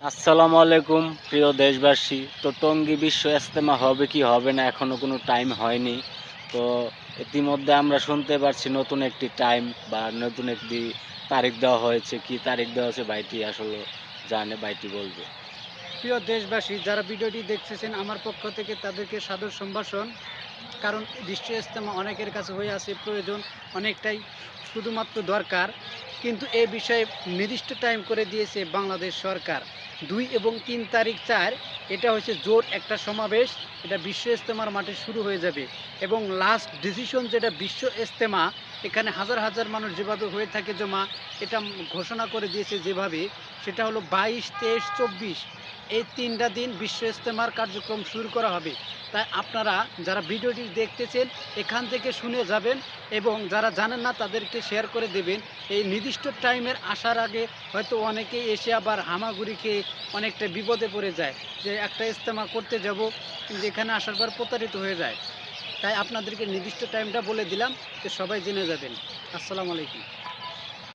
আসসালামু আলাইকুম প্রিয় দেশবাসী। তো টঙ্গী বিশ্ব ইজতেমা হবে কি হবে না এখনো কোনো টাইম হয়নি। তো ইতিমধ্যে আমরা শুনতে পারছি নতুন একটি টাইম বা নতুন একটি তারিখ দেওয়া হয়েছে। কি তারিখ দেওয়া হয়েছে ভাইটি আসলে জানে, ভাইটি বলবে। প্রিয় দেশবাসী, যারা ভিডিওটি দেখতেছেন আমার পক্ষ থেকে তাদেরকে সাদর সম্ভাষণ। কারণ বিশ্ব ইজতেমা অনেকের কাছে হয়ে আছে প্রয়োজন, অনেকটাই শুধুমাত্র দরকার, কিন্তু এ বিষয়ে নির্দিষ্ট টাইম করে দিয়েছে বাংলাদেশ সরকার। 2 এবং 3 তারিখ 4 এটা হচ্ছে জোট একটা সমাবেশ। এটা বিশ্ব ইজতেমার মাঠে শুরু হয়ে যাবে এবং লাস্ট ডিসিশন যেটা বিশ্ব ইজতেমা, এখানে হাজার হাজার মানুষ যেভাবে হয়ে থাকে জমা, এটা ঘোষণা করে দিয়েছে যেভাবে, সেটা হলো 22, 23, 24 এই 3টা দিন বিশ্ব ইজতেমার কার্যক্রম শুরু করা হবে। তাই আপনারা যারা ভিডিওটি দেখতেছেন এখান থেকে শুনে যাবেন এবং যারা জানেন না তাদেরকে শেয়ার করে দেবেন। এই নির্দিষ্ট টাইমের আসার আগে হয়তো অনেকে এসে আবার হামাগুড়ি খেয়ে অনেকটা বিপদে পড়ে যায়, যে একটা ইজতেমা করতে যাব কিন্তু এখানে আসার পর প্রতারিত হয়ে যায়। তাই আপনাদেরকে নির্দিষ্ট টাইমটা বলে দিলাম, যে সবাই জেনে যাবেন। আসসালামু আলাইকুম।